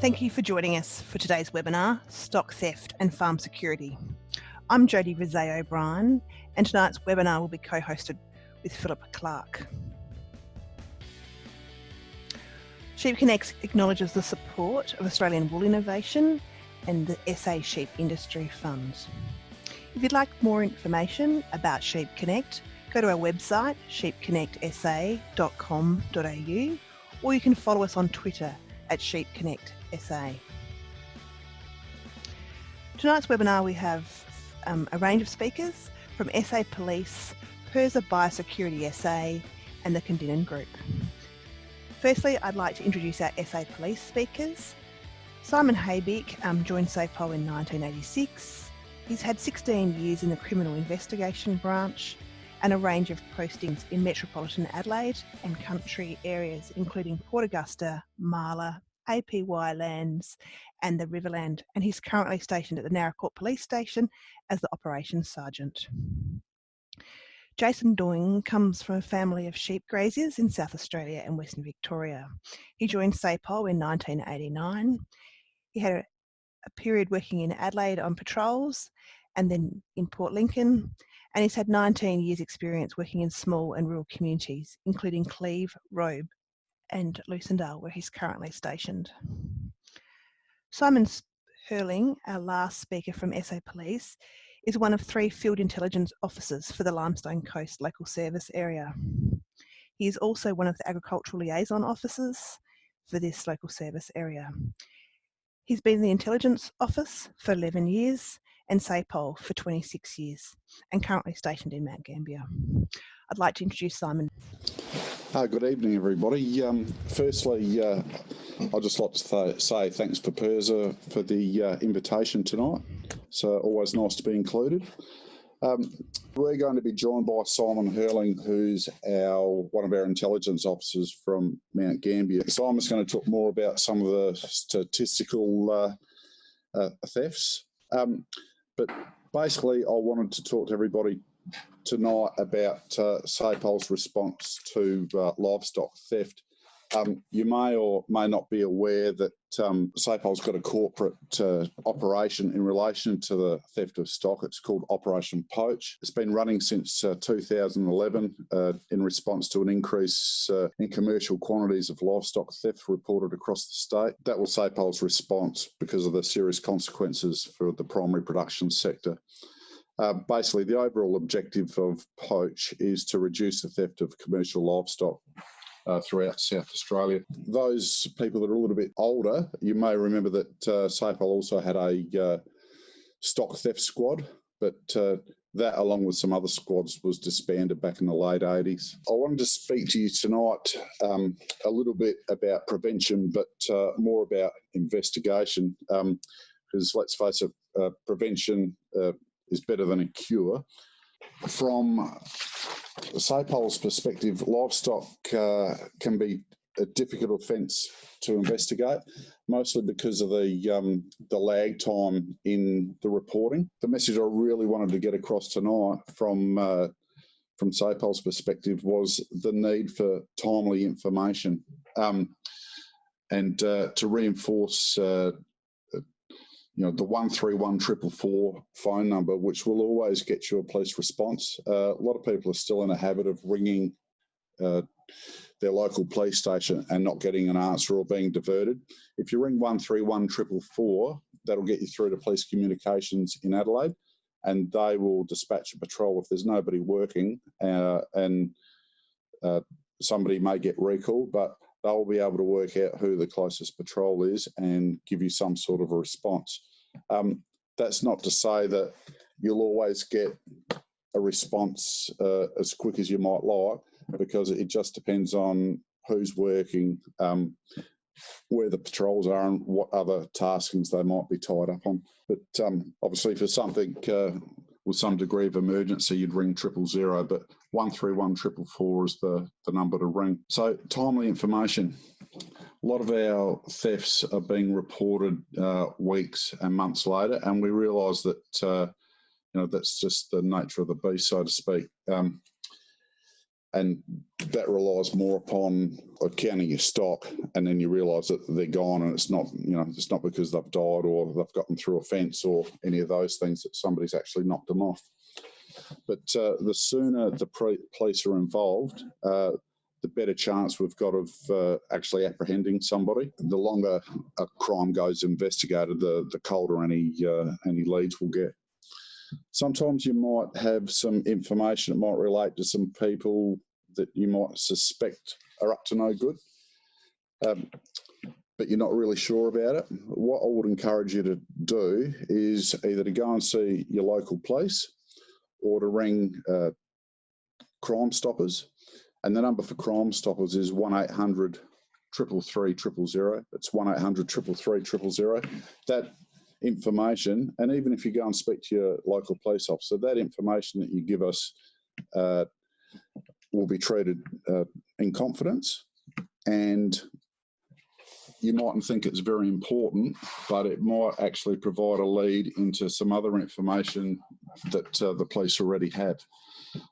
Thank you for joining us for today's webinar, Stock Theft and Farm Security. I'm Jodie Rizet O'Brien, and tonight's webinar will be co-hosted with Philip Clark. Sheep Connect acknowledges the support of Australian wool innovation and the SA Sheep Industry Fund. If you'd like more information about Sheep Connect, go to our website, sheepconnectsa.com.au, or you can follow us on Twitter at Sheep Connect SA. Tonight's webinar we have a range of speakers from SA Police, PIRSA Biosecurity SA and the Kondinin Group. Firstly, I'd like to introduce our SA Police speakers. Simon Haebich joined SAPOL in 1986. He's had 16 years in the Criminal Investigation Branch and a range of postings in metropolitan Adelaide and country areas including Port Augusta, Marla, APY Lands and the Riverland, and he's currently stationed at the Naracoorte Police Station as the Operations Sergeant. Jason Doig comes from a family of sheep graziers in South Australia and Western Victoria. He joined SAPOL in 1989. He had a period working in Adelaide on patrols and then in Port Lincoln, and he's had 19 years experience working in small and rural communities, including Cleve, Robe and Lucendale, where he's currently stationed. Simon Hurling, our last speaker from SA Police, is one of 3 field intelligence officers for the Limestone Coast Local Service Area. He is also one of the agricultural liaison officers for this local service area. He's been in the Intelligence Office for 11 years and SAPOL for 26 years and currently stationed in Mount Gambier. I'd like to introduce Simon. Good evening, everybody. Firstly, I'd just like to say thanks for PIRSA for the invitation tonight. So always nice to be included. We're going to be joined by Simon Hurling, who's one of our intelligence officers from Mount Gambier. Simon's going to talk more about some of the statistical thefts. But basically, I wanted to talk to everybody tonight about SAPOL's response to livestock theft. You may or may not be aware that SAPOL's got a corporate operation in relation to the theft of stock. It's called Operation Poach. It's been running since 2011 in response to an increase in commercial quantities of livestock theft reported across the state. That was SAPOL's response because of the serious consequences for the primary production sector. Basically, the overall objective of Poach is to reduce the theft of commercial livestock throughout South Australia. Those people that are a little bit older, you may remember that SAPOL also had a stock theft squad, but that, along with some other squads, was disbanded back in the late 80s. I wanted to speak to you tonight a little bit about prevention, but more about investigation, because let's face it, prevention is better than a cure. From SAPOL's perspective, livestock can be a difficult offence to investigate, mostly because of the lag time in the reporting. The message I really wanted to get across tonight from SAPOL's perspective was the need for timely information and to reinforce the 131444 phone number, which will always get you a police response. A lot of people are still in a habit of ringing their local police station and not getting an answer or being diverted. If you ring 131444, that'll get you through to Police Communications in Adelaide, and they will dispatch a patrol if there's nobody working and somebody may get recalled, but they'll be able to work out who the closest patrol is and give you some sort of a response. That's not to say that you'll always get a response as quick as you might like, because it just depends on who's working, where the patrols are and what other taskings they might be tied up on. But obviously for something with some degree of emergency, you'd ring 000, but 131444 is the number to ring. So timely information. A lot of our thefts are being reported weeks and months later, and we realise that that's just the nature of the beast, so to speak. and that relies more upon counting your stock, and then you realise that they're gone, and it's not, it's not because they've died or they've gotten through a fence or any of those things that somebody's actually knocked them off. But the sooner the police are involved, the better chance we've got of actually apprehending somebody. The longer a crime goes investigated, the colder any leads will get. Sometimes you might have some information that might relate to some people that you might suspect are up to no good, but you're not really sure about it. What I would encourage you to do is either to go and see your local police or to ring Crime Stoppers. And the number for Crime Stoppers is 1800 333 000. That's 1800 333 000. That information, and even if you go and speak to your local police officer, that information that you give us will be treated in confidence, and you mightn't think it's very important, but it might actually provide a lead into some other information that the police already have.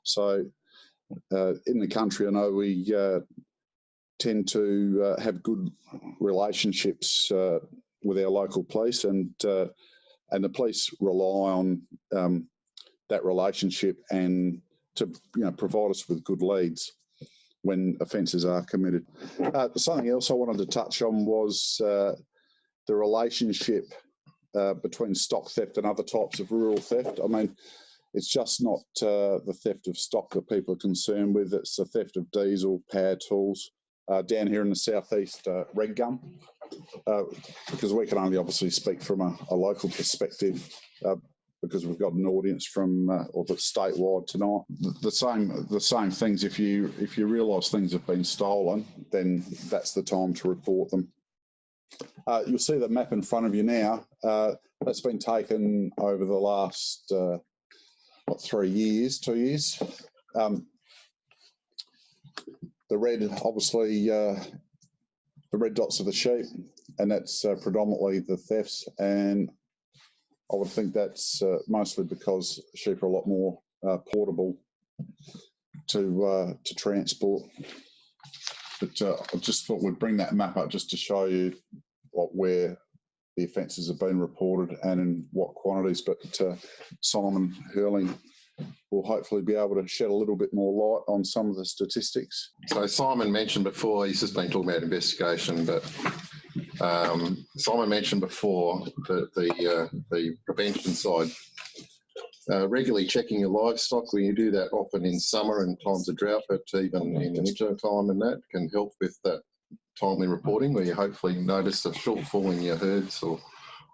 So in the country, I know we tend to have good relationships with our local police, and the police rely on that relationship and to provide us with good leads when offences are committed. Something else I wanted to touch on was the relationship between stock theft and other types of rural theft. I mean, it's just not the theft of stock that people are concerned with, it's the theft of diesel, power tools. Down here in the southeast, red gum, because we can only obviously speak from a local perspective, because we've got an audience from or the statewide tonight. The same things. If you realise things have been stolen, then that's the time to report them. You'll see the map in front of you now. That's been taken over the last 2 years. The red, obviously, the red dots are the sheep, and that's predominantly the thefts. And I would think that's mostly because sheep are a lot more portable to transport. But I just thought we'd bring that map up just to show you where the offences have been reported and in what quantities. But Simon Hurling will hopefully be able to shed a little bit more light on some of the statistics. So Simon mentioned before, he's just been talking about investigation, but Simon mentioned before that the prevention side, regularly checking your livestock. We do that often in summer and times of drought, but even in winter time, and that can help with that timely reporting, where you hopefully notice a shortfall in your herds or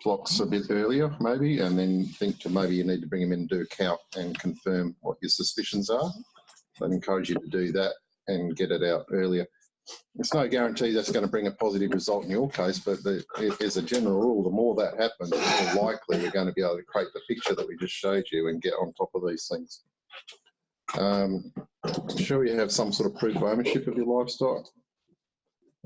flocks a bit earlier maybe, and then think to maybe you need to bring them in and do a count and confirm what your suspicions are. I'd encourage you to do that and get it out earlier. There's no guarantee that's going to bring a positive result in your case, but as a general rule, the more that happens, the more likely we're going to be able to create the picture that we just showed you and get on top of these things. I'm sure you have some sort of proof of ownership of your livestock,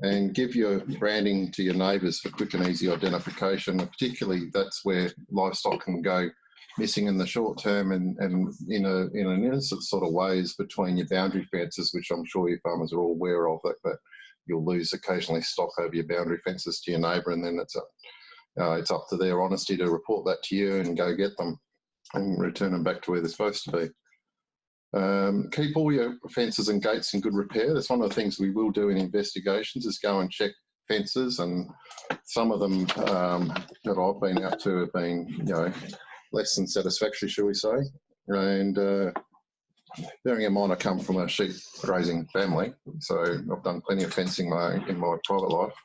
and give your branding to your neighbours for quick and easy identification. Particularly, that's where livestock can go missing in the short term, and in an innocent sort of ways between your boundary fences, which I'm sure your farmers are all aware of, that you'll lose occasionally stock over your boundary fences to your neighbour, and then it's up to their honesty to report that to you and go get them and return them back to where they're supposed to be. Keep all your fences and gates in good repair. That's one of the things we will do in investigations, is go and check fences, and some of them that I've been out to have been, less than satisfactory, shall we say. And bearing in mind I come from a sheep grazing family, so I've done plenty of fencing in my private life.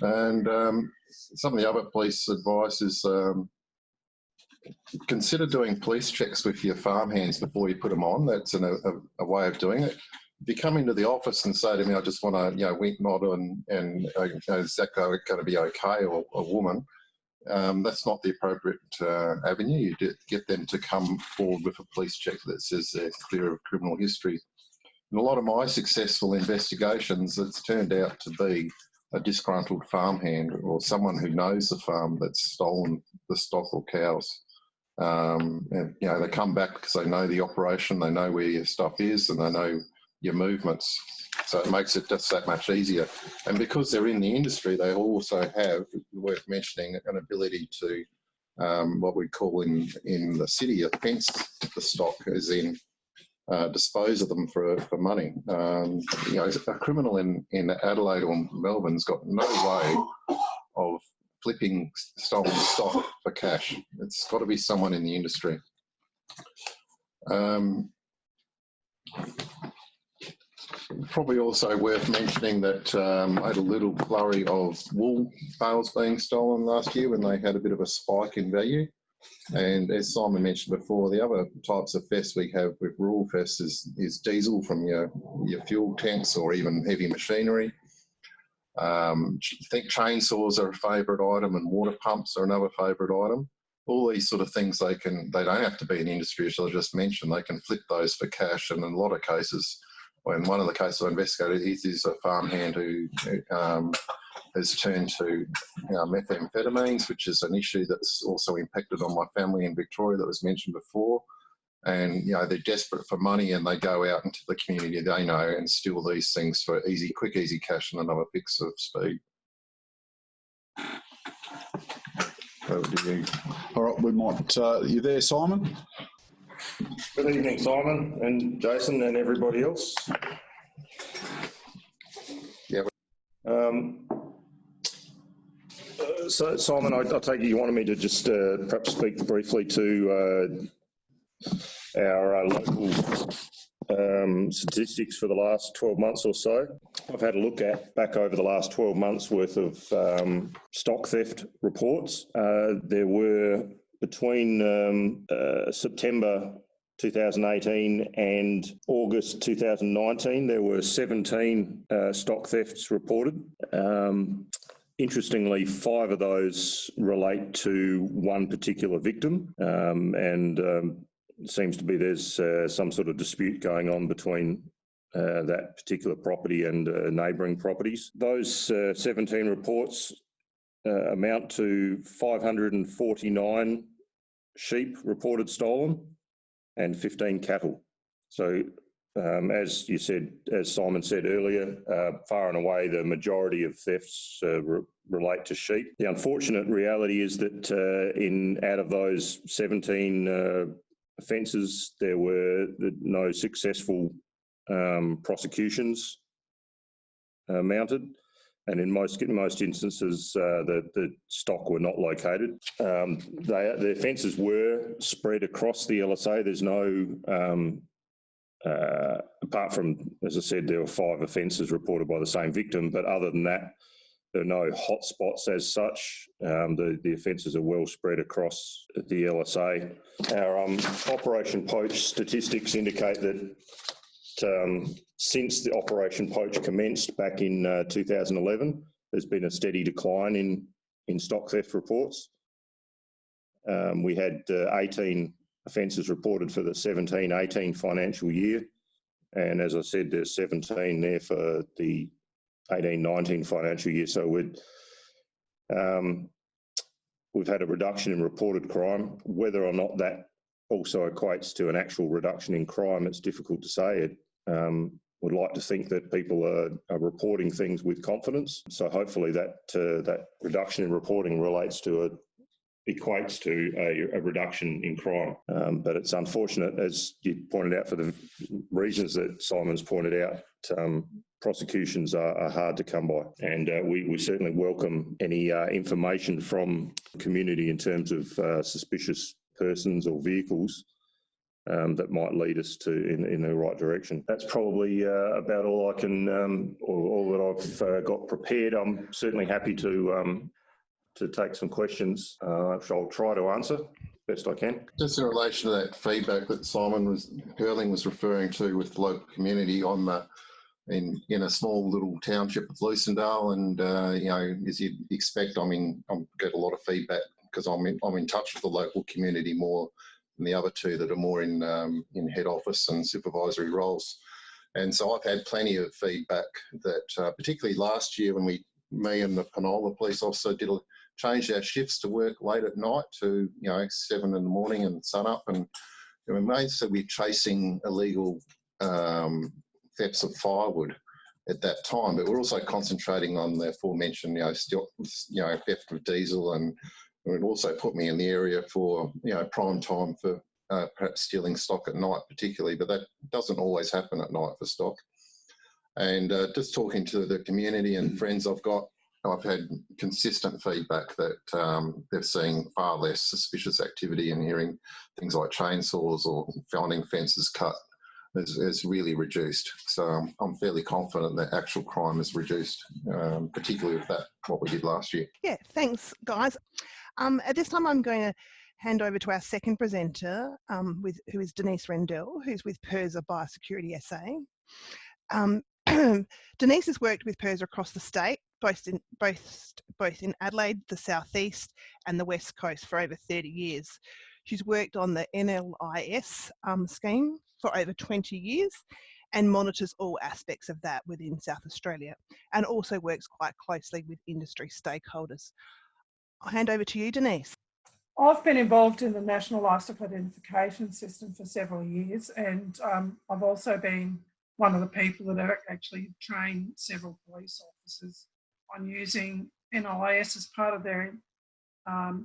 And some of the other police advice is consider doing police checks with your farmhands before you put them on. That's a way of doing it. If you come into the office and say to me, I just want to, wink, nod, and is that going to be okay, or a woman, that's not the appropriate avenue. You get them to come forward with a police check that says they're clear of criminal history. In a lot of my successful investigations, it's turned out to be a disgruntled farmhand or someone who knows the farm that's stolen the stock or cows. And, they come back because they know the operation, they know where your stuff is, and they know your movements. So it makes it just that much easier. And because they're in the industry, they also have, worth mentioning, an ability to what we call in the city a fence the stock, as in dispose of them for money. You know, a criminal in Adelaide or Melbourne's got no way of flipping stolen stock for cash. It's got to be someone in the industry. Probably also worth mentioning that I had a little flurry of wool bales being stolen last year when they had a bit of a spike in value. And as Simon mentioned before, the other types of thefts we have with rural thefts is diesel from your fuel tanks or even heavy machinery. I think chainsaws are a favourite item, and water pumps are another favourite item. All these sort of things, they don't have to be an industry, as I just mentioned. They can flip those for cash, and in a lot of cases, when one of the cases I investigated is a farmhand who has turned to methamphetamines, which is an issue that's also impacted on my family in Victoria that was mentioned before. And they're desperate for money, and they go out into the community they know and steal these things for quick, easy cash and another fix of speed. Over to you. All right, we might. You there, Simon? Good evening, Simon and Jason and everybody else. Yeah. So, Simon, I take it you wanted me to just perhaps speak briefly to our local statistics for the last 12 months or so. I've had a look back over the last 12 months worth of stock theft reports. There were between September 2018 and August 2019, there were 17 stock thefts reported. Interestingly, 5 of those relate to one particular victim, and it seems to be there's some sort of dispute going on between that particular property and neighbouring properties. Those 17 reports amount to 549 sheep reported stolen and 15 cattle. So as you said, as Simon said earlier, far and away the majority of thefts relate to sheep. The unfortunate reality is that out of those 17 offences, there were no successful prosecutions mounted, and in most instances the stock were not located. The offences were spread across the LSA. There's no apart from, as I said, there were 5 offences reported by the same victim, but other than that, there are no hot spots as such. The offences are well spread across the LSA. Our Operation Poach statistics indicate that since the Operation Poach commenced back in 2011, there's been a steady decline in stock theft reports. We had 18 offences reported for the 17-18 financial year, and as I said, there's 17 there for the 18-19 financial year. So we've had a reduction in reported crime. Whether or not that also equates to an actual reduction in crime, it's difficult to say. Would like to think that people are reporting things with confidence. So hopefully that reduction in reporting equates to a reduction in crime. But it's unfortunate, as you pointed out, for the reasons that Simon's pointed out, prosecutions are hard to come by. And we certainly welcome any information from the community in terms of suspicious persons or vehicles that might lead us in the right direction. That's probably about all I can, or all that I've got prepared. I'm certainly happy to take some questions, which I'll try to answer best I can. Just in relation to that feedback that Simon Hurling was referring to with the local community in a small little township of Lucendale, and as you'd expect, I get a lot of feedback because I'm in touch with the local community more than the other 2 that are more in head office and supervisory roles. And so I've had plenty of feedback that, particularly last year when me and the Penola police officer changed our shifts to work late at night to 7 in the morning and sun up, and we basically we're chasing illegal thefts of firewood at that time, but we're also concentrating on the aforementioned, theft of diesel, and it also put me in the area for, prime time for perhaps stealing stock at night particularly, but that doesn't always happen at night for stock. And just talking to the community and friends I've had consistent feedback that they're seeing far less suspicious activity, and hearing things like chainsaws or finding fences cut is really reduced. So I'm fairly confident that actual crime is reduced, particularly with what we did last year. Yeah, thanks, guys. At this time, I'm going to hand over to our second presenter, who is Denise Rendell, who's with PIRSA Biosecurity SA. Denise has worked with PIRSA across the state, both in Adelaide, the southeast, and the west coast for over 30 years. She's worked on the NLIS scheme for over 20 years and monitors all aspects of that within South Australia, and also works quite closely with industry stakeholders. I'll hand over to you, Denise. I've been involved in the National Livestock Identification System for several years, and I've also been one of the people that have actually trained several police officers on using NLIS as part of their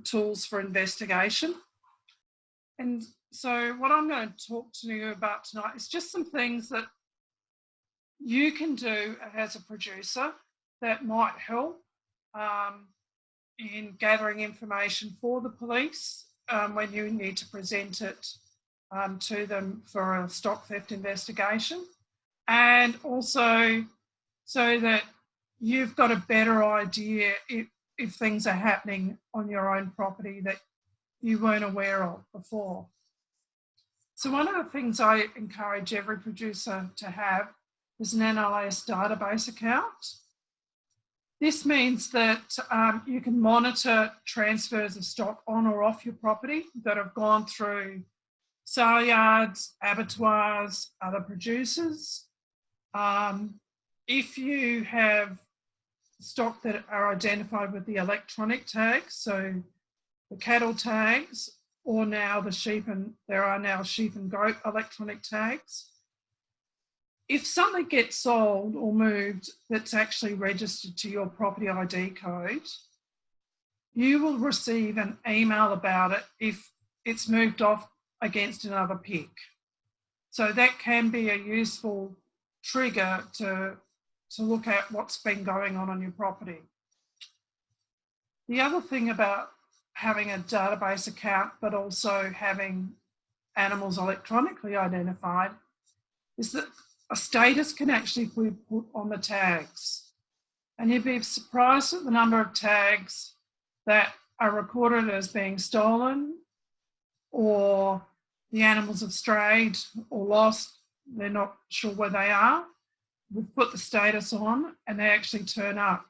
tools for investigation. And so what I'm going to talk to you about tonight is just some things that you can do as a producer that might help in gathering information for the police when you need to present it to them for a stock theft investigation, and also so that you've got a better idea if things are happening on your own property that you weren't aware of before. So one of the things I encourage every producer to have is an NLIS database account. This means that you can monitor transfers of stock on or off your property that have gone through sale yards, abattoirs, other producers. If you have stock that are identified with the electronic tags, so the cattle tags, or now there are now sheep and goat electronic tags. If something gets sold or moved that's actually registered to your property ID code, you will receive an email about it if it's moved off against another pick. So that can be a useful trigger to look at what's been going on your property. The other thing about having a database account, but also having animals electronically identified, is that a status can actually be put on the tags. And you'd be surprised at the number of tags that are recorded as being stolen, or the animals have strayed or lost, they're not sure where they are. We've put the status on and they actually turn up.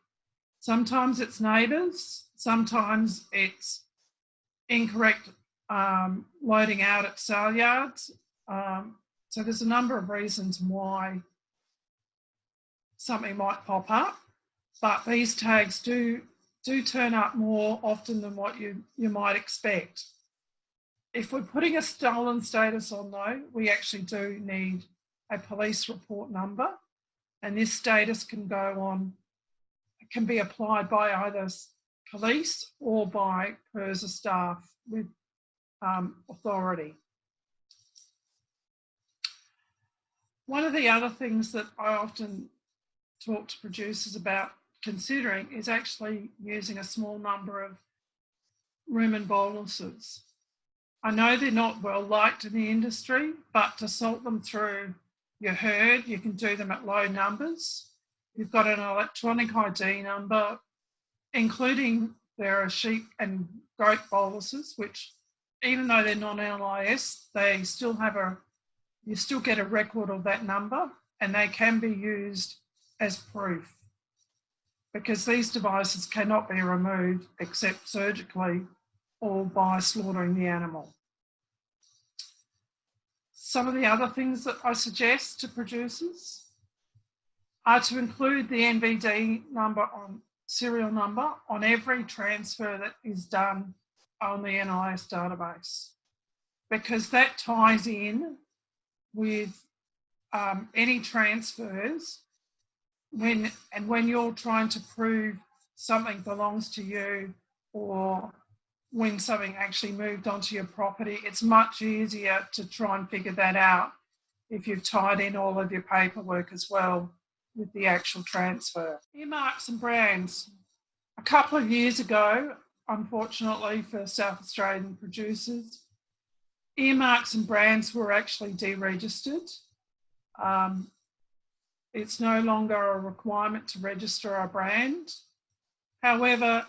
Sometimes it's neighbours, sometimes it's incorrect loading out at sale yards. So there's a number of reasons why something might pop up, but these tags do turn up more often than what you might expect. If we're putting a stolen status on though, we actually do need a police report number, and this status can be applied by either police or by PIRSA staff with authority. One of the other things that I often talk to producers about considering is actually using a small number of rumen boluses. I know they're not well liked in the industry, but to sort them through your herd, you can do them at low numbers. You've got an electronic ID number, including there are sheep and goat boluses, which even though they're non-NLIS, they still have you still get a record of that number, and they can be used as proof, because these devices cannot be removed except surgically or by slaughtering the animal. Some of the other things that I suggest to producers are to include the NVD serial number on every transfer that is done on the NLIS database, because that ties in with any transfers, when you're trying to prove something belongs to you or when something actually moved onto your property, it's much easier to try and figure that out if you've tied in all of your paperwork as well with the actual transfer. Earmarks and brands. A couple of years ago, unfortunately for South Australian producers, earmarks and brands were actually deregistered. It's no longer a requirement to register a brand. However,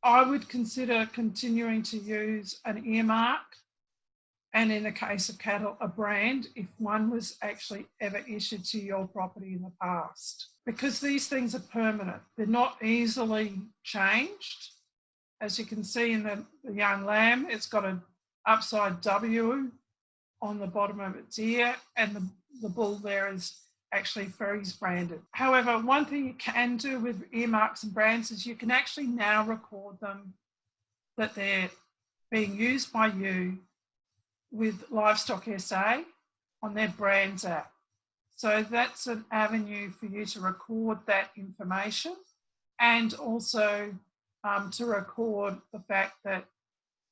I would consider continuing to use an earmark, and in the case of cattle, a brand, if one was actually ever issued to your property in the past. Because these things are permanent, they're not easily changed. As you can see in the young lamb, it's got an upside W on the bottom of its ear, and the bull there is actually Ferries branded. However, one thing you can do with earmarks and brands is you can actually now record them that they're being used by you with Livestock SA on their brands app. So that's an avenue for you to record that information and also to record the fact that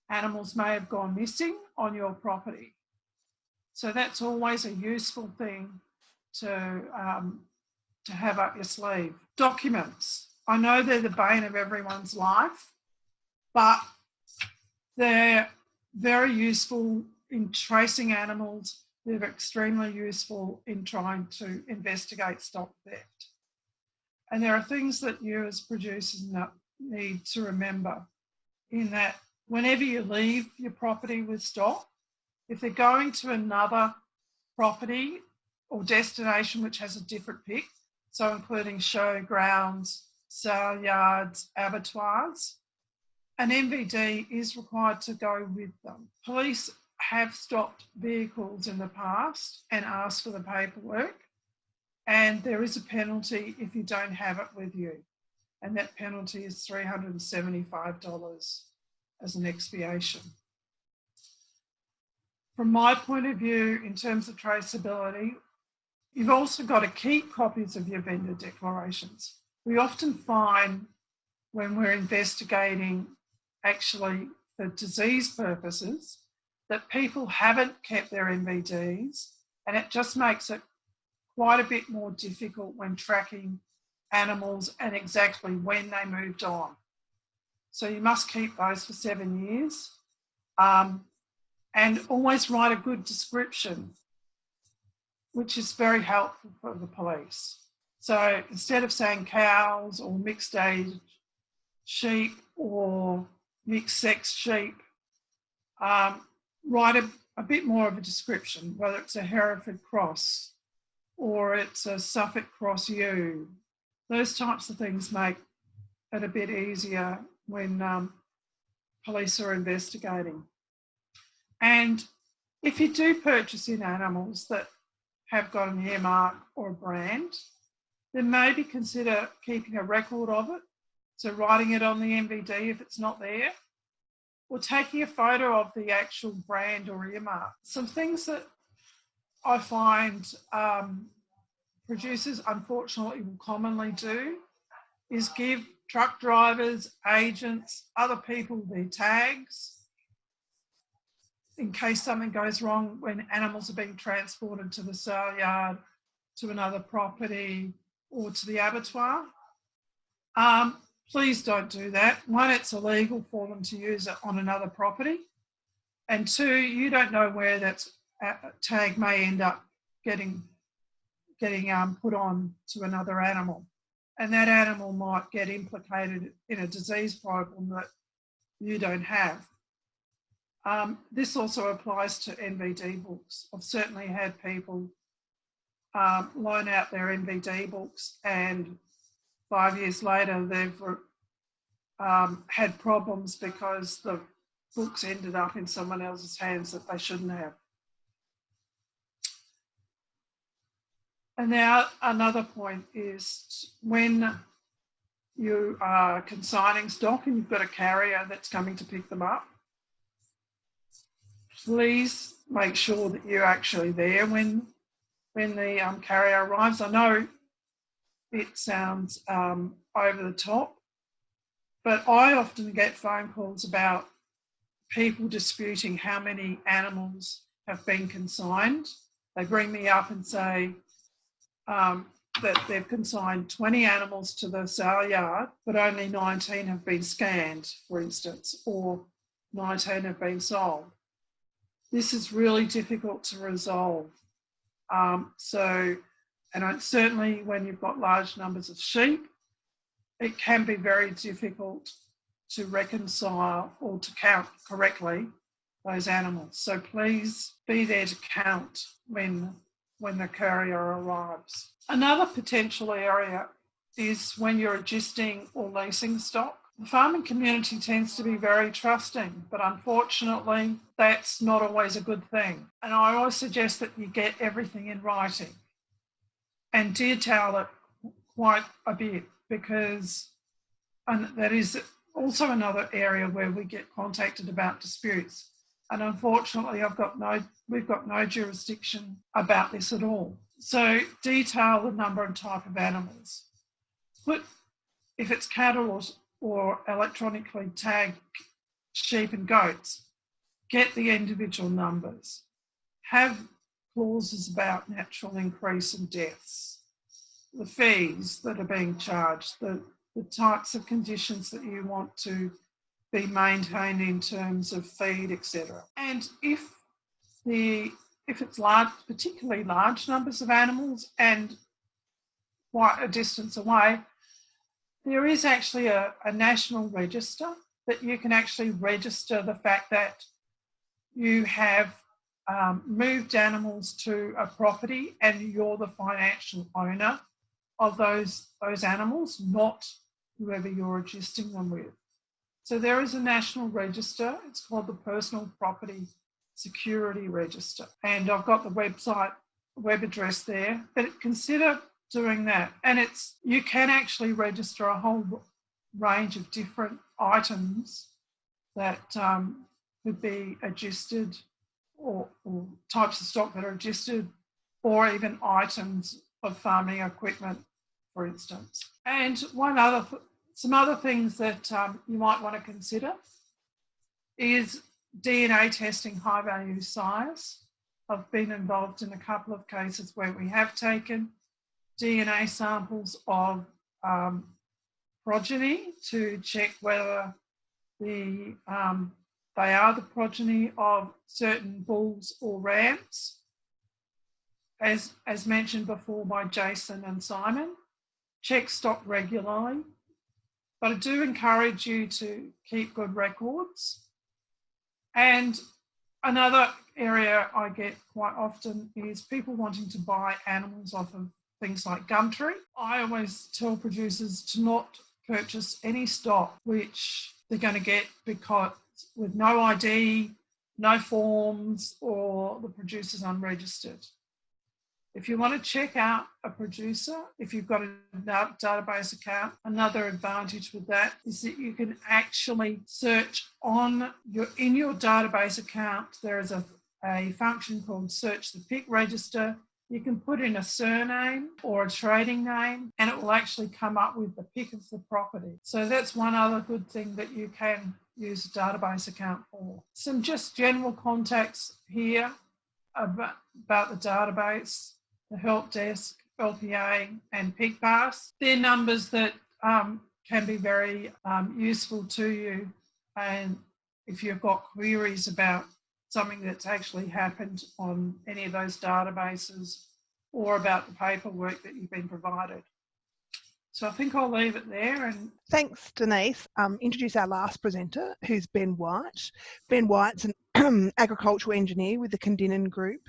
animals may have gone missing on your property. So that's always a useful thing to have up your sleeve. Documents. I know they're the bane of everyone's life, but they're very useful in tracing animals. They're extremely useful in trying to investigate stock theft. And there are things that you as producers need to remember in that whenever you leave your property with stock, if they're going to another property or destination which has a different pick, so including showgrounds, sale yards, abattoirs, an MVD is required to go with them. Police have stopped vehicles in the past and asked for the paperwork, and there is a penalty if you don't have it with you, and that penalty is $375 as an expiation. From my point of view, in terms of traceability, you've also got to keep copies of your vendor declarations. We often find when we're investigating actually for disease purposes that people haven't kept their MVDs, and it just makes it quite a bit more difficult when tracking animals and exactly when they moved on. So you must keep those for 7 years and always write a good description, which is very helpful for the police. So instead of saying cows or mixed age sheep or mixed sex sheep, write a bit more of a description, whether it's a Hereford cross or it's a Suffolk cross ewe. Those types of things make it a bit easier when police are investigating. And if you do purchase in animals that have got an earmark or a brand, then maybe consider keeping a record of it. So writing it on the MVD if it's not there, or taking a photo of the actual brand or earmark. Some things that I find producers unfortunately will commonly do is give truck drivers, agents, other people their tags in case something goes wrong when animals are being transported to the sale yard, to another property, or to the abattoir. Please don't do that. One, it's illegal for them to use it on another property. And two, you don't know where that tag may end up getting put on to another animal. And that animal might get implicated in a disease problem that you don't have. This also applies to NVD books. I've certainly had people loan out their NVD books, and 5 years later they've had problems because the books ended up in someone else's hands that they shouldn't have. And now another point is when you are consigning stock and you've got a carrier that's coming to pick them up, please make sure that you're actually there when when the carrier arrives. I know it sounds over the top, but I often get phone calls about people disputing how many animals have been consigned. They bring me up and say that they've consigned 20 animals to the sale yard, but only 19 have been scanned, for instance, or 19 have been sold. This is really difficult to resolve. Certainly when you've got large numbers of sheep, it can be very difficult to reconcile or to count correctly those animals. So please be there to count when the courier arrives. Another potential area is when you're adjusting or leasing stock. The farming community tends to be very trusting, but unfortunately, that's not always a good thing. And I always suggest that you get everything in writing and detail it quite a bit, because that is also another area where we get contacted about disputes. And unfortunately, we've got no jurisdiction about this at all. So detail the number and type of animals. If it's cattle or electronically tagged sheep and goats, get the individual numbers. Have clauses about natural increase and deaths, the fees that are being charged, the types of conditions that you want to be maintained in terms of feed, etc. And if it's large, particularly large numbers of animals and quite a distance away, there is actually a national register that you can actually register the fact that you have moved animals to a property and you're the financial owner of those animals, not whoever you're adjusting them with. So there is a national register. It's called the Personal Property Security Register. And I've got the web address there, but consider doing that. And you can actually register a whole range of different items that could be adjusted, or types of stock that are adjusted, or even items of farming equipment, for instance. And some other things that you might want to consider is DNA testing high value sires. I've been involved in a couple of cases where we have taken DNA samples of progeny to check whether they are the progeny of certain bulls or rams. As mentioned before by Jason and Simon, check stock regularly. But I do encourage you to keep good records. And another area I get quite often is people wanting to buy animals off of things like Gumtree. I always tell producers to not purchase any stock which they're going to get because with no ID, no forms, or the producer's unregistered. If you want to check out a producer, if you've got a database account, another advantage with that is that you can actually search in your database account. There is a function called Search the PIC Register. You can put in a surname or a trading name and it will actually come up with the PIC of the property. So that's one other good thing that you can use a database account for. Some just general contacts here about the database, the help desk, LPA and PIC-PARS. They're numbers that can be very useful to you, and if you've got queries about something that's actually happened on any of those databases or about the paperwork that you've been provided. So I think I'll leave it there. And thanks, Denise. Introduce our last presenter, who's Ben White. Ben White's an agricultural engineer with the Kondinin Group,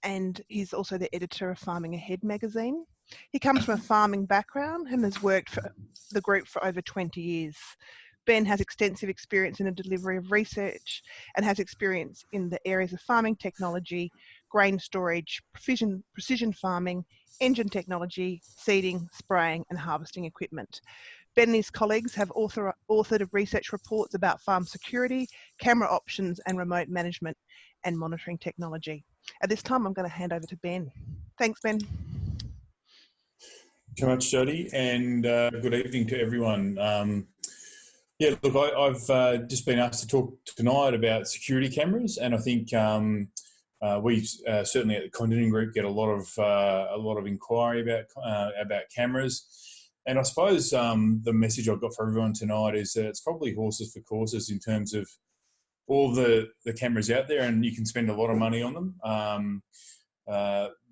and he's also the editor of Farming Ahead magazine. He comes from a farming background and has worked for the group for over 20 years. Ben has extensive experience in the delivery of research and has experience in the areas of farming technology, grain storage, precision farming, engine technology, seeding, spraying and harvesting equipment. Ben and his colleagues have authored research reports about farm security, camera options and remote management and monitoring technology. At this time, I'm going to hand over to Ben. Thanks, Ben. Thank you so much, Jodie, and good evening to everyone. Yeah, look, I've just been asked to talk tonight about security cameras, and I think we certainly at the Kondinin Group get a lot of inquiry about cameras. And I suppose the message I've got for everyone tonight is that it's probably horses for courses in terms of all the cameras out there, and you can spend a lot of money on them.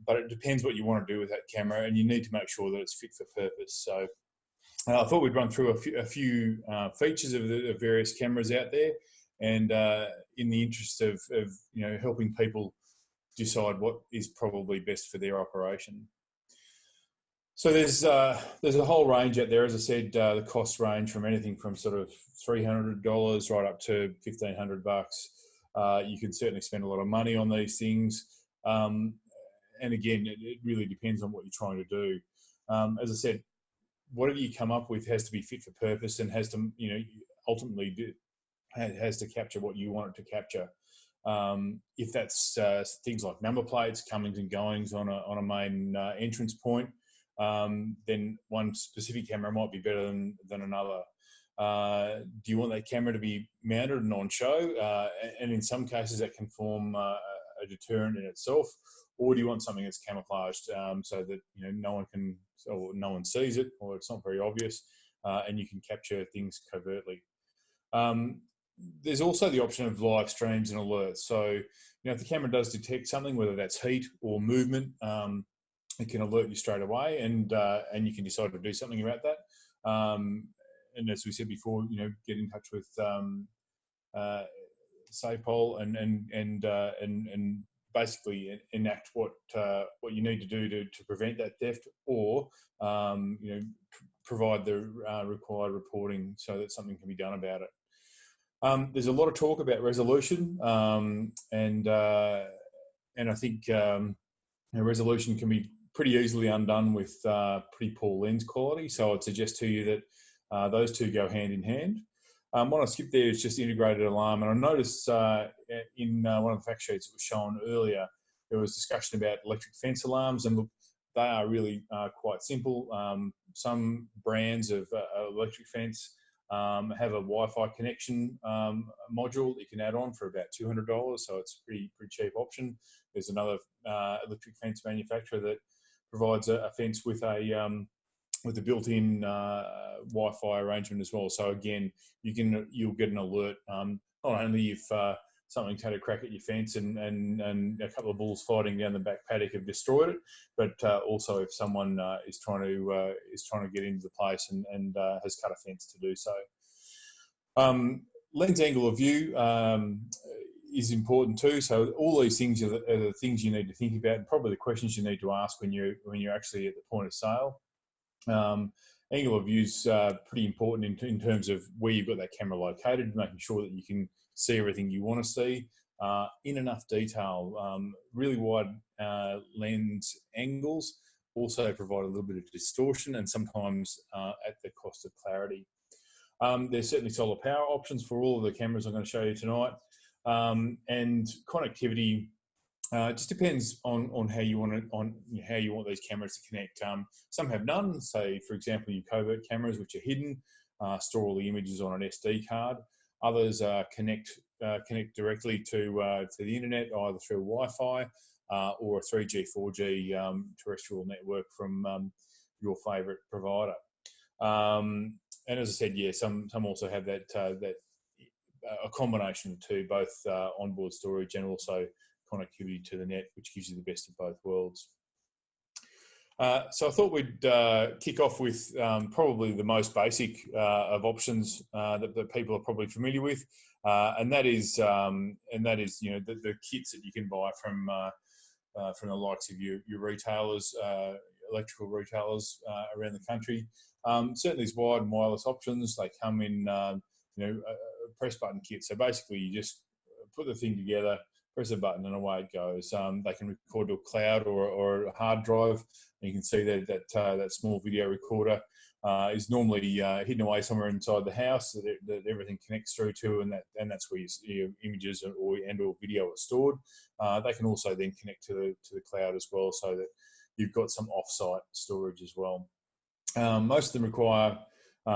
But it depends what you want to do with that camera, and you need to make sure that it's fit for purpose. So I thought we'd run through a few features of the various cameras out there, and in the interest of helping people decide what is probably best for their operation. So there's a whole range out there. As I said, the costs range from anything from sort of $300 right up to $1,500. You can certainly spend a lot of money on these things. And again, it really depends on what you're trying to do. As I said, whatever you come up with has to be fit for purpose and has to, ultimately has to capture what you want it to capture. If that's things like number plates, comings and goings on a main entrance point, then one specific camera might be better than another. Do you want that camera to be mounted and on show? And in some cases that can form a deterrent in itself. Or do you want something that's camouflaged so that no one can, or no one sees it, or it's not very obvious, and you can capture things covertly. There's also the option of live streams and alerts. So if the camera does detect something, whether that's heat or movement, it can alert you straight away, and you can decide to do something about that. And as we said before, get in touch with SAPOL and basically enact what you need to do to prevent that theft, or provide the required reporting so that something can be done about it. There's a lot of talk about resolution, and I think resolution can be pretty easily undone with pretty poor lens quality. So I'd suggest to you that those two go hand in hand. What I skipped there is just integrated alarm, and I noticed in one of the fact sheets that was shown earlier, there was discussion about electric fence alarms, and look, they are really quite simple. Some brands of electric fence have a Wi-Fi connection module that you can add on for about $200, so it's a pretty cheap option. There's another electric fence manufacturer that provides a fence with a built-in Wi-Fi arrangement as well. So again, you'll get an alert not only if something's had a crack at your fence and a couple of bulls fighting down the back paddock have destroyed it, but also if someone is trying to get into the place and has cut a fence to do so. Lens angle of view is important too. So all these things are the things you need to think about, and probably the questions you need to ask when you're actually at the point of sale. Angle of view is pretty important in terms of where you've got that camera located, making sure that you can see everything you want to see in enough detail. Really wide lens angles also provide a little bit of distortion, and sometimes at the cost of clarity. There's certainly solar power options for all of the cameras I'm going to show you tonight, and connectivity. It just depends on how you want these cameras to connect. Some have none. Say, for example, your covert cameras, which are hidden, store all the images on an SD card. Others connect directly to the internet, either through Wi-Fi or a 3G, 4G terrestrial network from your favourite provider. And as I said, yeah, some also have that a combination of two, both onboard storage and also connectivity to the net, which gives you the best of both worlds. So I thought we'd kick off with probably the most basic of options that people are probably familiar with, and that is the kits that you can buy from the likes of your retailers, electrical retailers around the country. Certainly, there's wide and wireless options. They come in a press button kit. So basically, you just put the thing together, press a button, and away it goes. They can record to a cloud or a hard drive. And you can see that small video recorder is normally hidden away somewhere inside the house that everything connects through to, and that's where your images or video are stored. They can also then connect to the cloud as well, so that you've got some off-site storage as well. Most of them require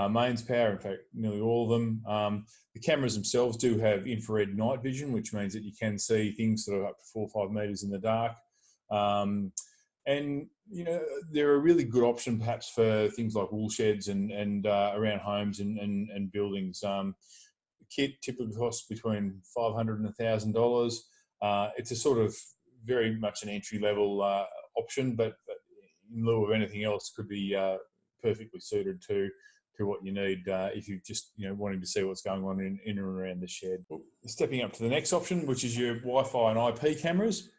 mains power, in fact, nearly all of them. The cameras themselves do have infrared night vision, which means that you can see things that are up to 4 or 5 metres in the dark. And, you know, they're a really good option perhaps for things like wool sheds and around homes and buildings. The kit typically costs between $500 and $1,000. It's a sort of very much an entry-level option, but in lieu of anything else, could be perfectly suited to what you need if you're just wanting to see what's going on in and around the shed. Stepping up to the next option, which is your Wi-Fi and IP cameras.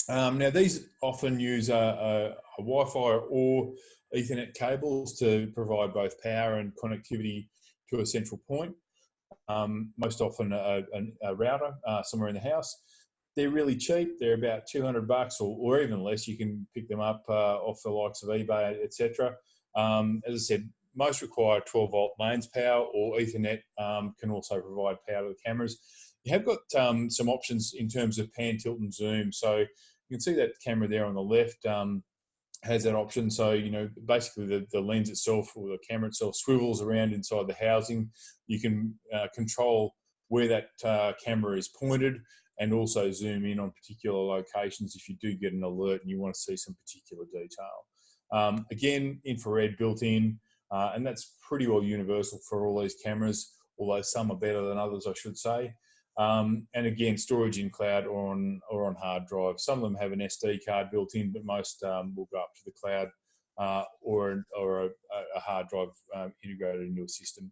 Now these often use a Wi-Fi or Ethernet cables to provide both power and connectivity to a central point. Most often a router somewhere in the house. They're really cheap. They're about $200 or even less. You can pick them up off the likes of eBay, etc. As I said, most require 12-volt mains power, or Ethernet can also provide power to the cameras. You have got some options in terms of pan, tilt and zoom. So you can see that camera there on the left has that option. So, basically the lens itself or the camera itself swivels around inside the housing. You can control where that camera is pointed and also zoom in on particular locations if you do get an alert and you want to see some particular detail. Again, infrared built in, and that's pretty well universal for all these cameras, although some are better than others, I should say. And again, storage in cloud or on hard drive. Some of them have an SD card built in, but most will go up to the cloud or a hard drive integrated into a system.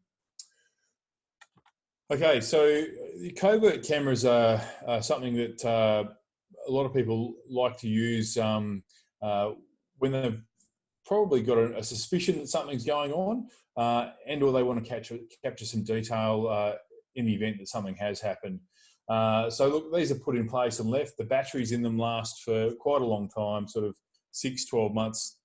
Okay, so the covert cameras are something that a lot of people like to use when they've probably got a suspicion that something's going on and or they want to capture some detail in the event that something has happened. So look, these are put in place and left. The batteries in them last for quite a long time, sort of 6-12 months.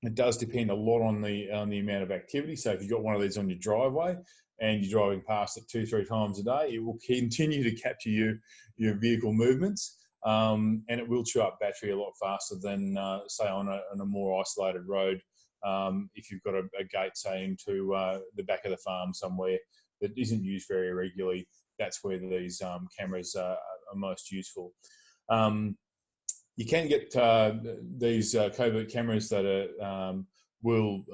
It does depend a lot on the amount of activity. So if you've got one of these on your driveway and you're driving past it 2-3 times a day, it will continue to capture your vehicle movements, and it will chew up battery a lot faster than, say, on a more isolated road. If you've got a gate, say, into the back of the farm somewhere that isn't used very regularly, that's where these cameras are most useful. You can get these covert cameras that will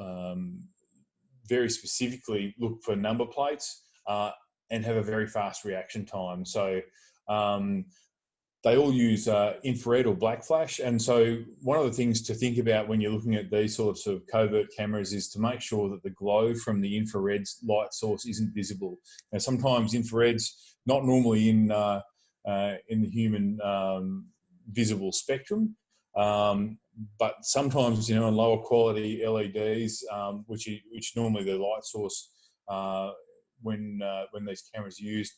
very specifically look for number plates and have a very fast reaction time. So they all use infrared or black flash. And so one of the things to think about when you're looking at these sorts of covert cameras is to make sure that the glow from the infrared light source isn't visible. Now, sometimes infrared's not normally in the human visible spectrum, but sometimes, on lower quality LEDs, which normally the light source when these cameras are used,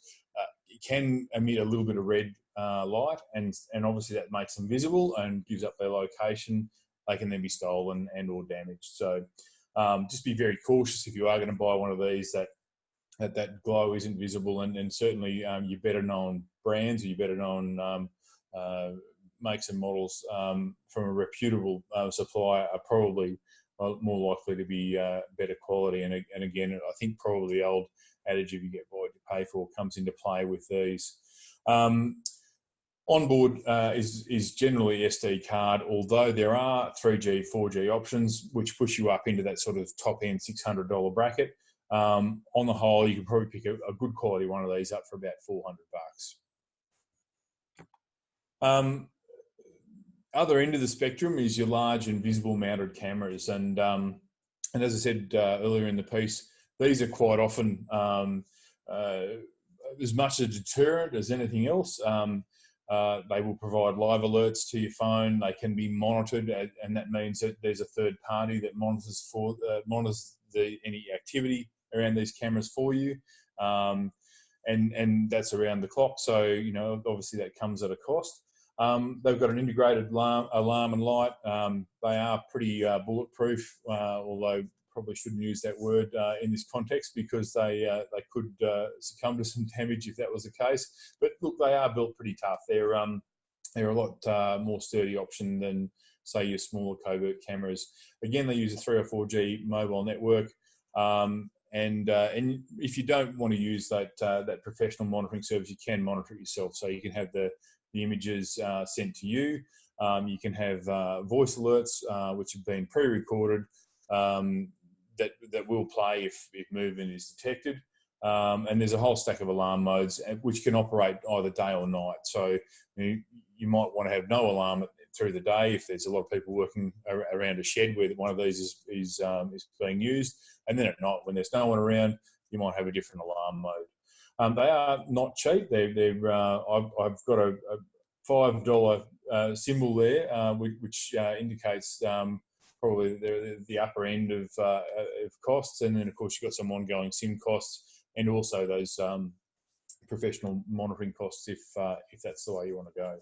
it can emit a little bit of red light, and obviously that makes them visible and gives up their location. They can then be stolen and or damaged. So just be very cautious if you are going to buy one of these that glow isn't visible, and certainly your better known brands or your better known makes and models from a reputable supplier are probably more likely to be better quality. And again, I think probably the old adage, if you get what you pay for, comes into play with these. Onboard is generally SD card, although there are 3G, 4G options which push you up into that sort of top end $600 bracket. On the whole, you can probably pick a good quality one of these up for about $400. Other end of the spectrum is your large and visible mounted cameras, and as I said earlier in the piece, these are quite often as much a deterrent as anything else. They will provide live alerts to your phone. They can be monitored, and that means that there's a third party that monitors any activity around these cameras for you, and that's around the clock. So obviously that comes at a cost. They've got an integrated alarm and light. They are pretty bulletproof, although probably shouldn't use that word in this context, because they could succumb to some damage if that was the case. But look, they are built pretty tough. They're a lot more sturdy option than, say, your smaller covert cameras. Again, they use a 3 or 4G mobile network. And if you don't want to use that professional monitoring service, you can monitor it yourself. So you can have the images sent to you. You can have voice alerts, which have been pre-recorded, that will play if movement is detected. And there's a whole stack of alarm modes which can operate either day or night. So you might want to have no alarm through the day if there's a lot of people working around a shed where one of these is being used. And then at night, when there's no one around, you might have a different alarm mode. They are not cheap. I've got a $5 symbol there, which indicates probably the upper end of costs. And then, of course, you've got some ongoing SIM costs, and also those professional monitoring costs if that's the way you want to go.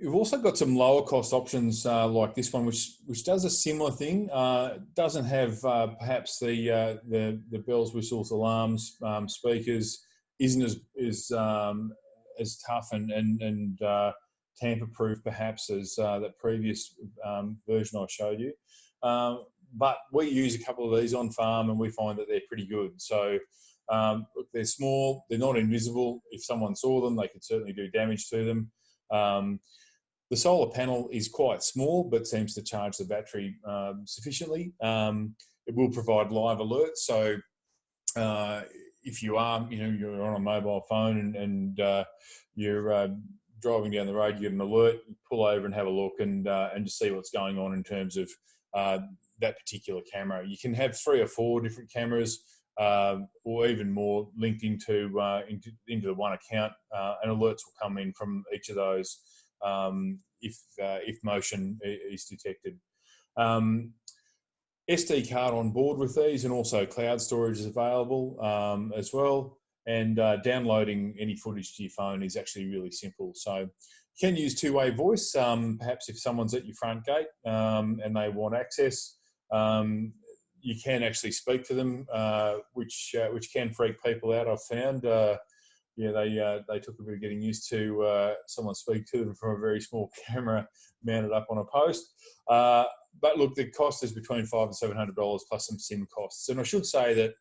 We've also got some lower cost options like this one, which does a similar thing. Doesn't have perhaps the bells, whistles, alarms, speakers. Isn't as tough and tamper-proof perhaps as that previous version I showed you. But we use a couple of these on farm, and we find that they're pretty good. So look, they're small, they're not invisible. If someone saw them, they could certainly do damage to them. The solar panel is quite small, but seems to charge the battery sufficiently. It will provide live alerts. So if you are, you're on a mobile phone and you're driving down the road, you get an alert, you pull over and have a look and just see what's going on in terms of that particular camera. You can have 3 or 4 different cameras or even more linked into the one account, and alerts will come in from each of those if motion is detected. SD card on board with these, and also cloud storage is available as well. And downloading any footage to your phone is actually really simple. So you can use two-way voice. Perhaps if someone's at your front gate and they want access, you can actually speak to them, which can freak people out, I've found. They took a bit of getting used to someone speak to them from a very small camera mounted up on a post. But look, the cost is between $500 and $700 plus some SIM costs. And I should say that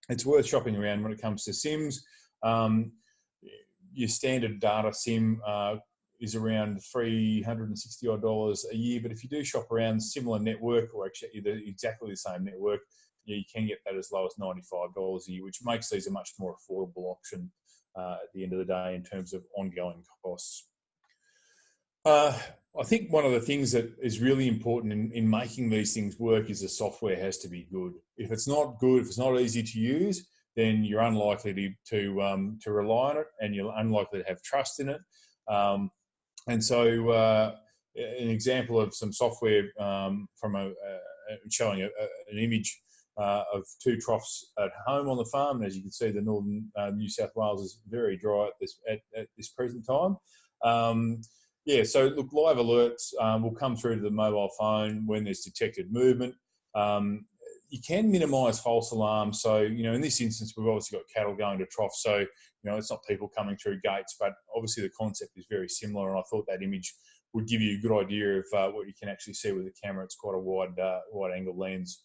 it's worth shopping around when it comes to SIMs. Your standard data SIM is around $360 a year. But if you do shop around similar network, or actually exactly the same network, you can get that as low as $95 a year, which makes these a much more affordable option at the end of the day in terms of ongoing costs. I think one of the things that is really important in making these things work is the software has to be good. If it's not good, if it's not easy to use, then you're unlikely to rely on it, and you're unlikely to have trust in it. And so an example of some software from showing an image of 2 troughs at home on the farm. And as you can see, the northern New South Wales is very dry at this present time. So look, live alerts will come through to the mobile phone when there's detected movement. You can minimise false alarms. So, in this instance, we've obviously got cattle going to troughs. So, it's not people coming through gates, but obviously the concept is very similar. And I thought that image would give you a good idea of what you can actually see with the camera. It's quite a wide angle lens.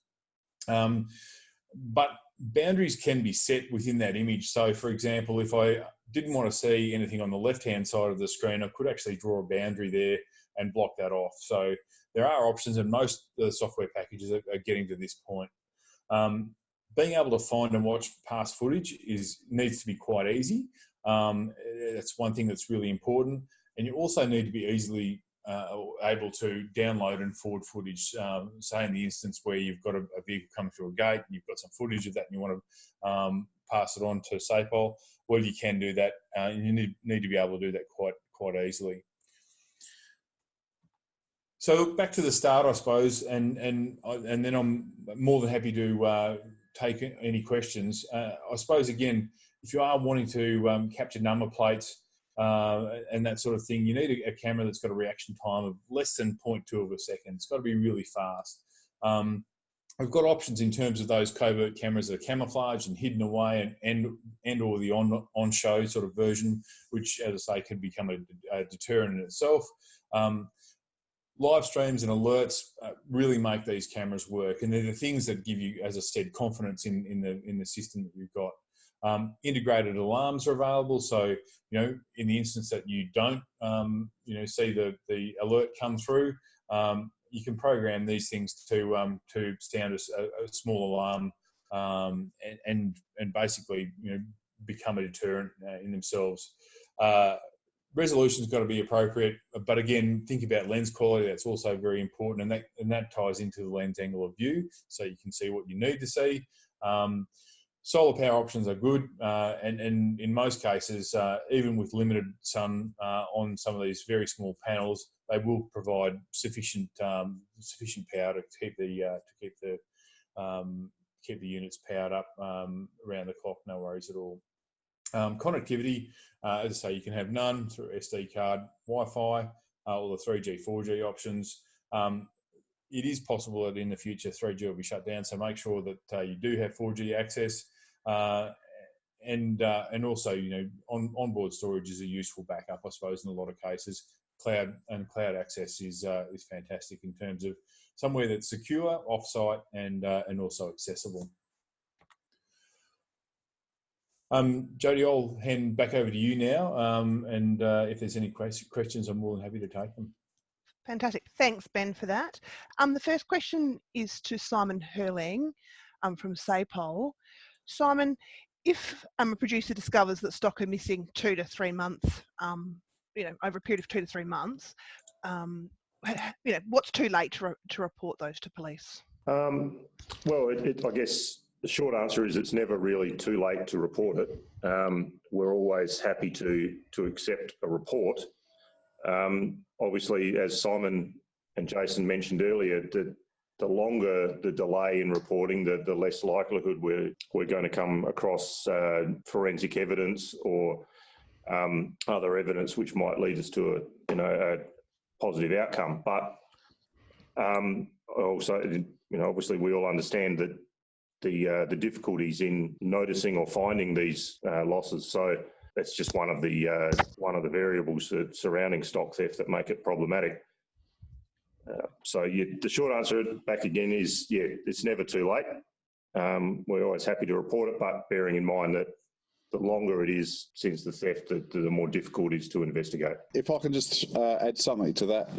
But boundaries can be set within that image. So, for example, if I didn't want to see anything on the left-hand side of the screen, I could actually draw a boundary there and block that off. So there are options, and most of the software packages are getting to this point. Being able to find and watch past footage needs to be quite easy. That's one thing that's really important. And you also need to be easily able to download and forward footage. Say in the instance where you've got a vehicle coming through a gate and you've got some footage of that and you want to pass it on to SAPOL, well, you can do that. You need to be able to do that quite easily. So back to the start, I suppose, and then I'm more than happy to take any questions. I suppose, again, if you are wanting to capture number plates, and that sort of thing, you need a camera that's got a reaction time of less than 0.2 of a second. It's got to be really fast. We've got options in terms of those covert cameras that are camouflaged and hidden away, and or the on-show sort of version, which, as I say, can become a deterrent in itself. Live streams and alerts really make these cameras work, and they're the things that give you, as I said, confidence in the system that we've got. Integrated alarms are available, so in the instance that you don't see the alert come through, you can program these things to sound a small alarm and basically become a deterrent in themselves. Resolution's got to be appropriate, but again, think about lens quality. That's also very important, and that ties into the lens angle of view, so you can see what you need to see. Solar power options are good, and in most cases, even with limited sun on some of these very small panels, they will provide sufficient power to keep the units powered up around the clock. No worries at all. Connectivity, as I say, you can have none through SD card, Wi-Fi, or the 3G, 4G options. It is possible that in the future 3G will be shut down, so make sure that you do have 4G access, and also onboard storage is a useful backup, I suppose, in a lot of cases. Cloud access is fantastic in terms of somewhere that's secure, off-site, and also accessible. Jodie, I'll hand back over to you now, and if there's any questions, I'm more than happy to take them. Fantastic. Thanks, Ben, for that. The first question is to Simon Hurling from SAPOL. Simon, if a producer discovers that stock are missing 2 to 3 months, over a period of 2 to 3 months, what's too late to report those to police? Well, I guess the short answer is it's never really too late to report it. We're always happy to accept a report. Obviously, as Simon and Jason mentioned earlier, the longer the delay in reporting, the less likelihood we're going to come across forensic evidence or other evidence which might lead us to a positive outcome. But also, obviously, we all understand that the difficulties in noticing or finding these losses. So that's just one of the variables surrounding stock theft that make it problematic. The short answer back again is, yeah, it's never too late. We're always happy to report it, but bearing in mind that the longer it is since the theft, the more difficult it is to investigate. If I can just add something to that.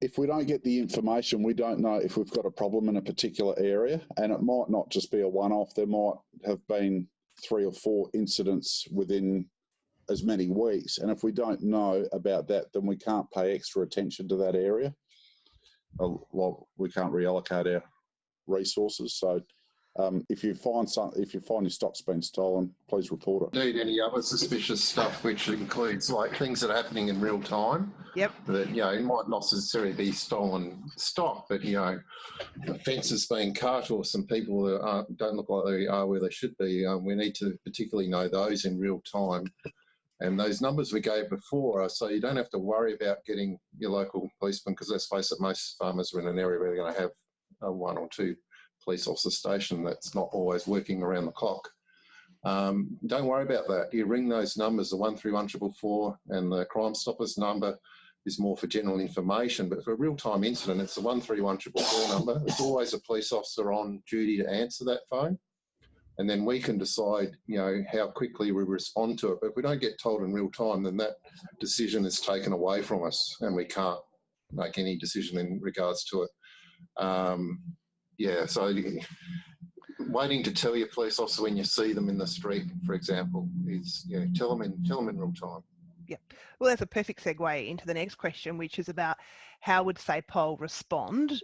If we don't get the information, we don't know if we've got a problem in a particular area, and it might not just be a one-off. There might have been 3 or 4 incidents within as many weeks, and if we don't know about that, then we can't pay extra attention to that area. We can't reallocate our resources. So if you find your stock's been stolen, please report it. Indeed, any other suspicious stuff, which includes like things that are happening in real time. Yep. That it might not necessarily be stolen stock, but a fence is being cut, or some people that don't look like they are where they should be. We need to particularly know those in real time. And those numbers we gave before, so you don't have to worry about getting your local policeman, because let's face it, most farmers are in an area where they're going to have 1 or 2 police officer station. That's not always working around the clock. Don't worry about that. You ring those numbers, the 131 and the Crime Stoppers number is more for general information, but for a real-time incident, it's the 131 number. There's always a police officer on duty to answer that phone. And then we can decide, how quickly we respond to it. But if we don't get told in real time, then that decision is taken away from us, and we can't make any decision in regards to it. So waiting to tell your police officer when you see them in the street, for example, is tell them in real time. Yep. Well, that's a perfect segue into the next question, which is about how would SAPOL respond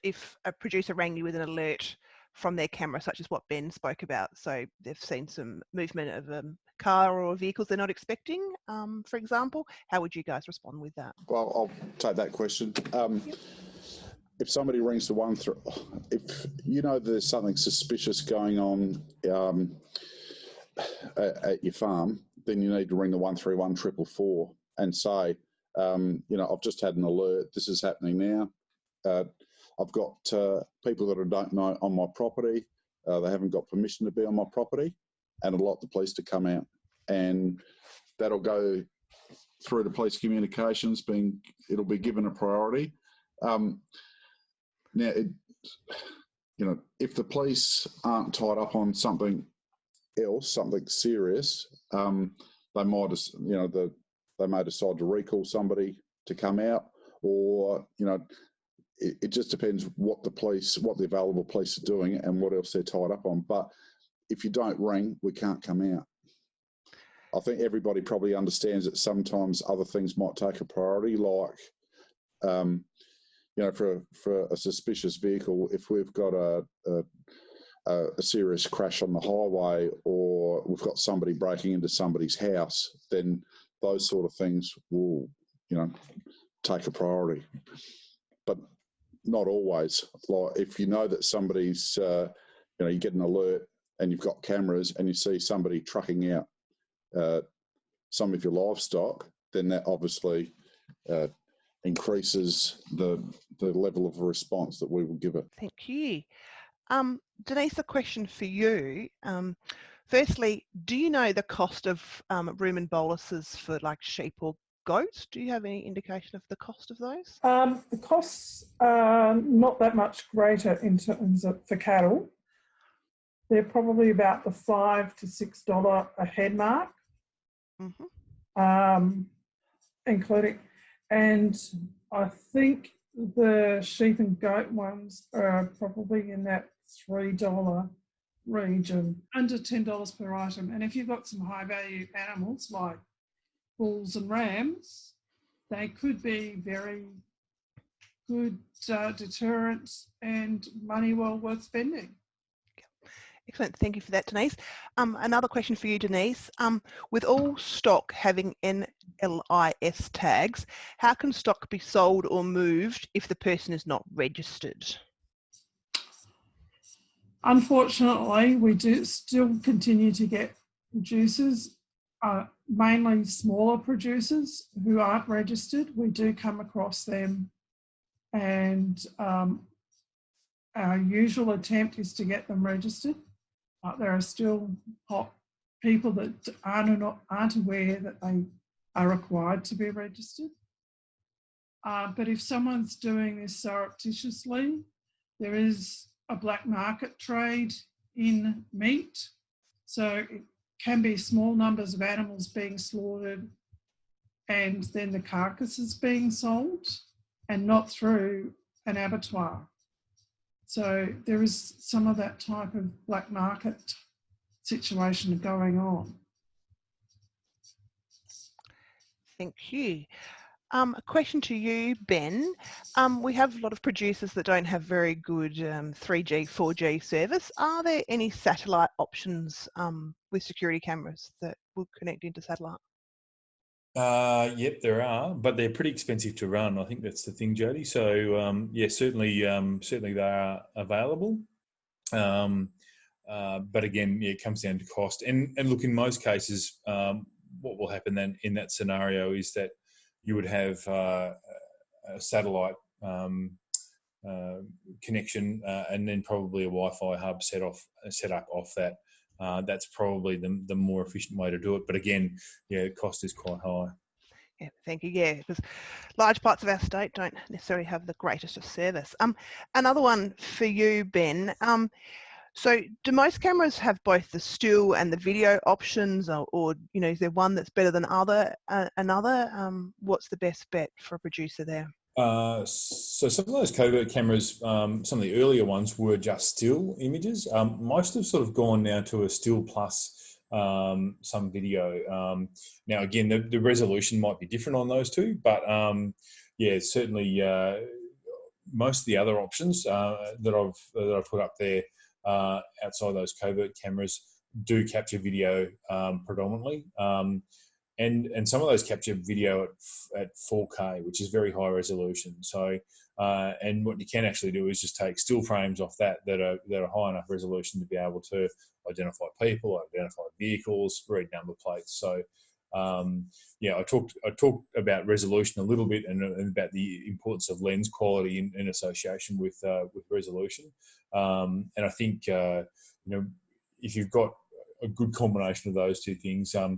if a producer rang you with an alert from their camera, such as what Ben spoke about. So they've seen some movement of a car or vehicles they're not expecting, for example. How would you guys respond with that? Well, I'll take that question. Yep. If somebody rings the if there's something suspicious going on at your farm, then you need to ring the 131 444 and say, I've just had an alert. This is happening now. I've got people that I don't know on my property. They haven't got permission to be on my property, and I'd like the police to come out. And that'll go through to police communications. It'll be given a priority. Now, if the police aren't tied up on something else, something serious, they might, they may decide to recall somebody to come out, or it just depends what the available police are doing and what else they're tied up on. But if you don't ring, we can't come out. I think everybody probably understands that sometimes other things might take a priority, like for a suspicious vehicle, if we've got a serious crash on the highway, or we've got somebody breaking into somebody's house, then those sort of things will, take a priority. But not always. Like if you know that somebody's, you get an alert and you've got cameras and you see somebody trucking out some of your livestock, then that obviously increases the level of response that we will give it. Thank you. Denise, a question for you. Firstly, do you know the cost of rumen boluses for like sheep or goats? Do you have any indication of the cost of those? The costs are not that much greater in terms of for cattle. They're probably about the $5 to $6 a head mark, including, and I think the sheep and goat ones are probably in that $3 region, under $10 per item. And if you've got some high value animals like bulls and rams, they could be very good deterrents and money well worth spending. Excellent, thank you for that, Denise. Another question for you, Denise. With all stock having NLIS tags, how can stock be sold or moved if the person is not registered? Unfortunately, we do still continue to get producers, mainly smaller producers who aren't registered. We do come across them, and our usual attempt is to get them registered. There are still people that aren't aware that they are required to be registered. But if someone's doing this surreptitiously, there is a black market trade in meat. So it can be small numbers of animals being slaughtered and then the carcasses being sold, and not through an abattoir. So there is some of that type of black market situation going on. Thank you. A question to you, Ben. We have a lot of producers that don't have very good 3G, 4G service. Are there any satellite options with security cameras that will connect into satellite? Yep, there are, but they're pretty expensive to run. I think that's the thing, Jody. So yeah, certainly they are available. But again, yeah, it comes down to cost. And look, in most cases, what will happen then in that scenario is that you would have a satellite connection and then probably a Wi-Fi hub set up off that. That's probably the more efficient way to do it. But again, yeah, the cost is quite high. Yeah, thank you. Yeah, because large parts of our state don't necessarily have the greatest of service. Another one for you, Ben. So do most cameras have both the still and the video options, or is there one that's better than another? What's the best bet for a producer there? So some of those covert cameras, some of the earlier ones were just still images. Most have sort of gone now to a still plus some video. Now again, the resolution might be different on those two, but yeah, certainly most of the other options that I've put up there outside those covert cameras do capture video predominantly. And some of those capture video at 4K, which is very high resolution. So And what you can actually do is just take still frames off that are high enough resolution to be able to identify people, identify vehicles, read number plates. So I talked about resolution a little bit and about the importance of lens quality in association with resolution. And I think if you've got a good combination of those two things, the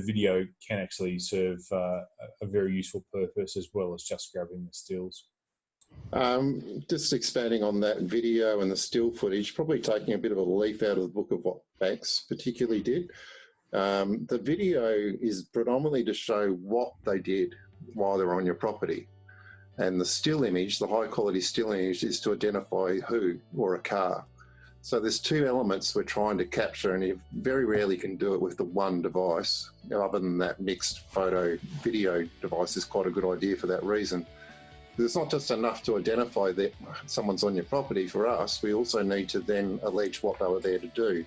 video can actually serve a very useful purpose as well as just grabbing the stills. Just expanding on that video and the still footage, probably taking a bit of a leaf out of the book of what banks particularly did. The video is predominantly to show what they did while they were on your property. And the still image, the high quality still image, is to identify who or a car. So there's two elements we're trying to capture, and you very rarely can do it with the one device. Other than that, mixed photo video device is quite a good idea for that reason. It's not just enough to identify that someone's on your property for us. We also need to then allege what they were there to do.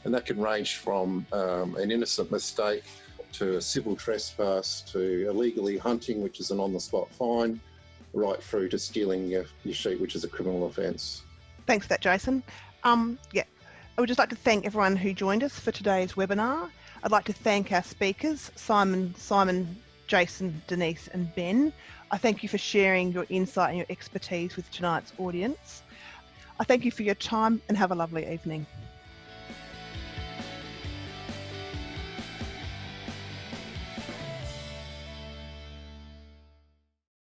And that can range from an innocent mistake to a civil trespass to illegally hunting, which is an on-the-spot fine, right through to stealing your sheep, which is a criminal offence. Thanks for that, Jason. I would just like to thank everyone who joined us for today's webinar. I'd like to thank our speakers, Simon, Jason, Denise and Ben. I thank you for sharing your insight and your expertise with tonight's audience. I thank you for your time and have a lovely evening.